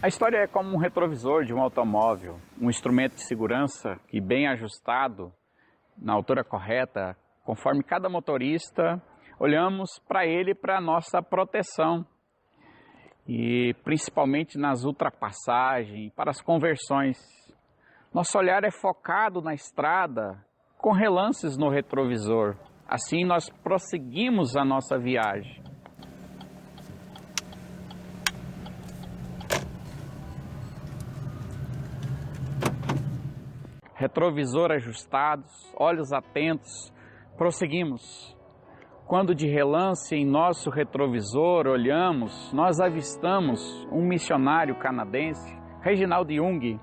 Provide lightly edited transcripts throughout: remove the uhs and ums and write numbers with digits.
A história é como um retrovisor de um automóvel, um instrumento de segurança que, bem ajustado, na altura correta, conforme cada motorista, olhamos para ele para nossa proteção. E principalmente nas ultrapassagens, para as conversões. Nosso olhar é focado na estrada, com relances no retrovisor. Assim nós prosseguimos a nossa viagem. Retrovisor ajustados, olhos atentos, prosseguimos. Quando de relance em nosso retrovisor olhamos, nós avistamos um missionário canadense, Reginald Jung,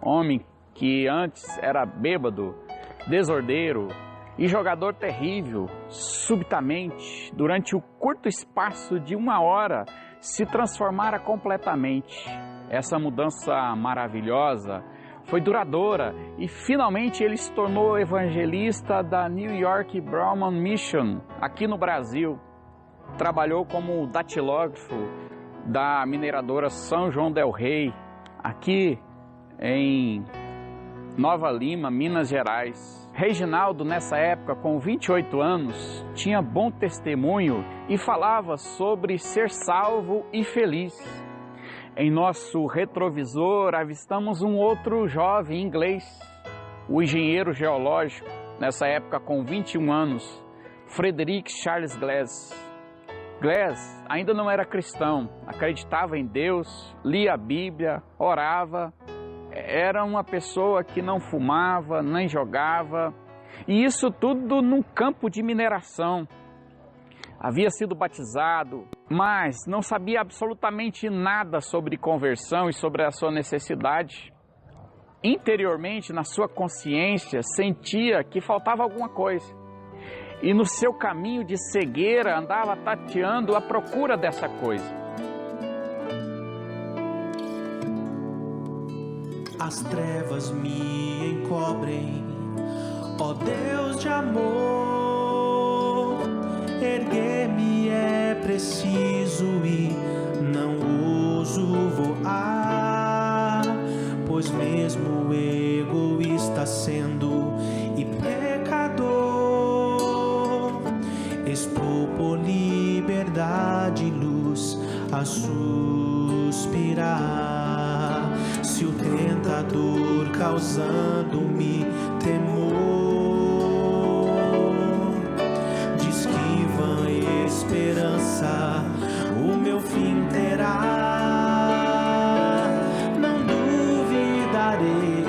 homem que antes era bêbado, desordeiro e jogador terrível. Subitamente, durante o curto espaço de 1 hora, se transformara completamente. Essa mudança maravilhosa foi duradoura e finalmente ele se tornou evangelista da New York Brahman Mission, aqui no Brasil. Trabalhou como datilógrafo da mineradora São João del Rei, aqui em Nova Lima, Minas Gerais. Reginaldo, nessa época, com 28 anos, tinha bom testemunho e falava sobre ser salvo e feliz. Em nosso retrovisor, avistamos um outro jovem inglês, o engenheiro geológico, nessa época com 21 anos, Frederick Charles Glass. Glass ainda não era cristão, acreditava em Deus, lia a Bíblia, orava, era uma pessoa que não fumava, nem jogava, e isso tudo num campo de mineração. Havia sido batizado, mas não sabia absolutamente nada sobre conversão e sobre a sua necessidade. Interiormente, na sua consciência, sentia que faltava alguma coisa. E no seu caminho de cegueira, andava tateando à procura dessa coisa. As trevas me encobrem, ó Deus de amor. Erguer-me é preciso e não ouso voar, pois mesmo egoísta sendo e pecador, estou por liberdade e luz a suspirar. Se o tentador causando-me temor esperança, o meu fim terá. Não duvidarei,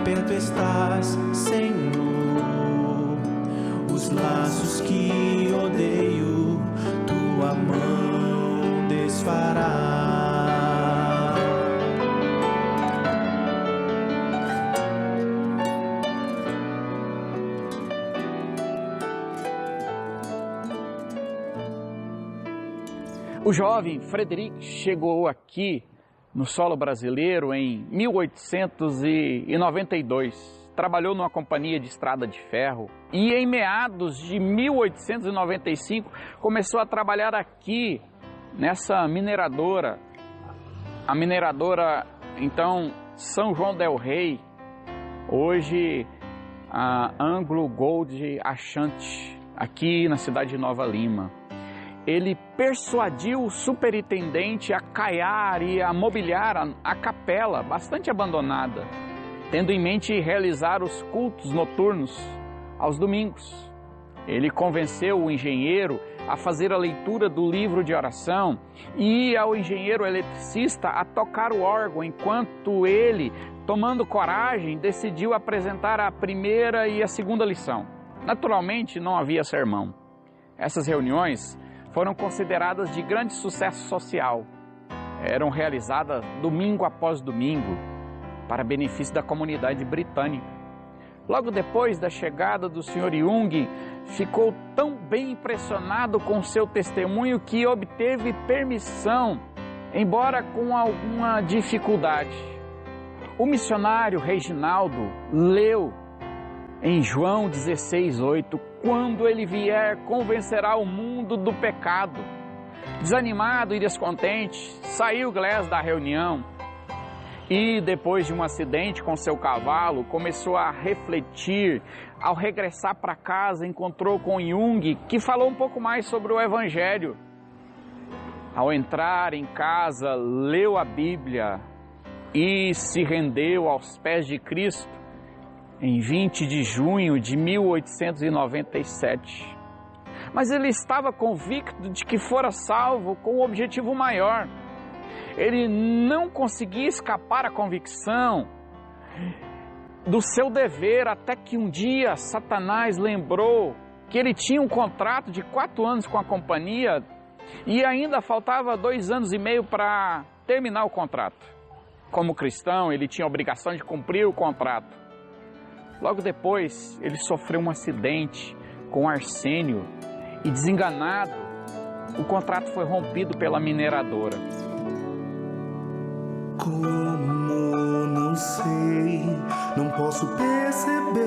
perto estás, Senhor. Os laços que odeio, tua mão desfará. O jovem Frederick chegou aqui no solo brasileiro em 1892. Trabalhou numa companhia de estrada de ferro e em meados de 1895 começou a trabalhar aqui nessa mineradora. A mineradora, então, São João del Rei, hoje a Anglo Gold Ashanti, aqui na cidade de Nova Lima. Ele persuadiu o superintendente a caiar e a mobiliar a capela, bastante abandonada, tendo em mente realizar os cultos noturnos aos domingos. Ele convenceu o engenheiro a fazer a leitura do livro de oração e ao engenheiro eletricista a tocar o órgão, enquanto ele, tomando coragem, decidiu apresentar a primeira e a segunda lição. Naturalmente, não havia sermão. Essas reuniões foram consideradas de grande sucesso social. Eram realizadas domingo após domingo, para benefício da comunidade britânica. Logo depois da chegada do Sr. Jung, ficou tão bem impressionado com seu testemunho que obteve permissão, embora com alguma dificuldade. O missionário Reginaldo leu em João 16:8, quando ele vier, convencerá o mundo do pecado, Desanimado e descontente, saiu Glass da reunião e, depois de um acidente com seu cavalo, começou a refletir. Ao regressar para casa, encontrou com Jung, que falou um pouco mais sobre o Evangelho. Ao entrar em casa, leu a Bíblia e se rendeu aos pés de Cristo em 20 de junho de 1897. Mas ele estava convicto de que fora salvo com um objetivo maior. Ele não conseguia escapar à convicção do seu dever, até que um dia Satanás lembrou que ele tinha um contrato de 4 anos com a companhia e ainda faltava 2 anos e meio para terminar o contrato. Como cristão, ele tinha a obrigação de cumprir o contrato. Logo depois, ele sofreu um acidente com arsênio e, desenganado, o contrato foi rompido pela mineradora. Como não sei, não posso perceber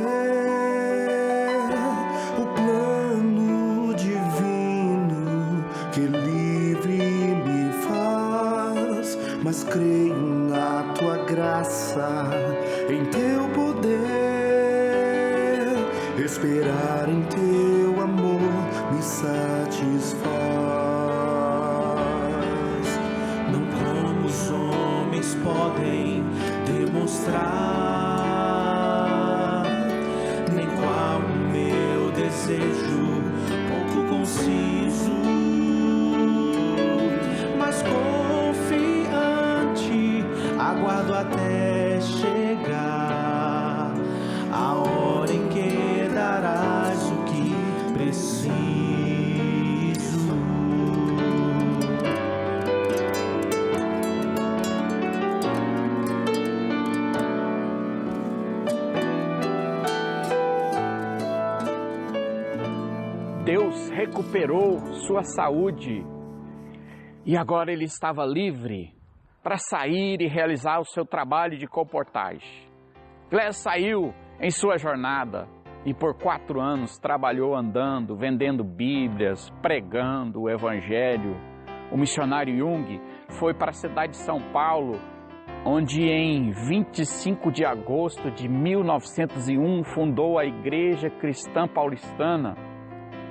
o plano divino que livre me faz, mas creio na tua graça, em teu poder, esperar em teu amor me satisfaz. Não como os homens podem demonstrar, nem qual o meu desejo pouco conciso, mas confiante aguardo até chegar a hora em que darás o que preciso. Deus recuperou sua saúde e agora ele estava livre para sair e realizar o seu trabalho de colportagem. Glass saiu em sua jornada e por 4 anos trabalhou andando, vendendo Bíblias, pregando o Evangelho. O missionário Jung foi para a cidade de São Paulo, onde em 25 de agosto de 1901 fundou a Igreja Cristã Paulistana.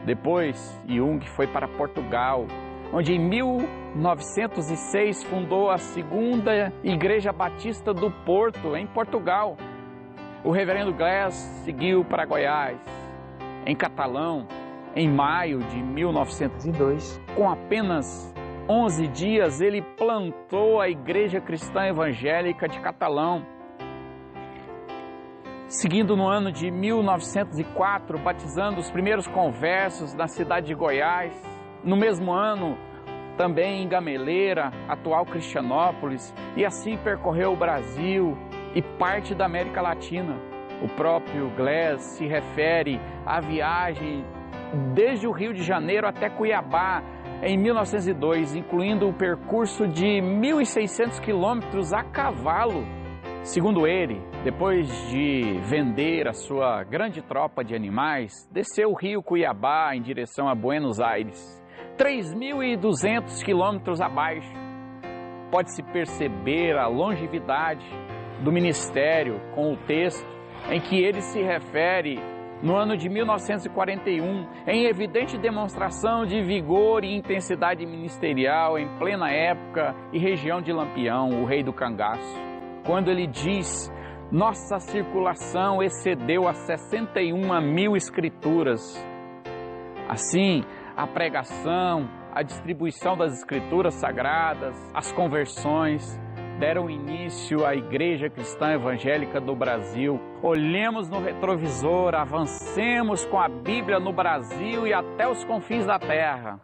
Depois, Jung foi para Portugal, onde em 1906 fundou a Segunda Igreja Batista do Porto, em Portugal. O reverendo Glass seguiu para Goiás, em Catalão, em maio de 1902. Com apenas 11 dias, ele plantou a Igreja Cristã Evangélica de Catalão. Seguindo no ano de 1904, batizando os primeiros conversos na cidade de Goiás. No mesmo ano, também em Gameleira, atual Cristianópolis, e assim percorreu o Brasil e parte da América Latina. O próprio Glass se refere à viagem desde o Rio de Janeiro até Cuiabá, em 1902, incluindo o percurso de 1.600 quilômetros a cavalo. Segundo ele, depois de vender a sua grande tropa de animais, desceu o rio Cuiabá em direção a Buenos Aires, 3.200 quilômetros abaixo. Pode-se perceber a longevidade do ministério com o texto em que ele se refere no ano de 1941, em evidente demonstração de vigor e intensidade ministerial em plena época e região de Lampião, o rei do cangaço. Quando ele diz: nossa circulação excedeu a 61.000 escrituras. Assim, a pregação, a distribuição das escrituras sagradas, as conversões, deram início à Igreja Cristã Evangélica do Brasil. Olhemos no retrovisor, avancemos com a Bíblia no Brasil e até os confins da terra.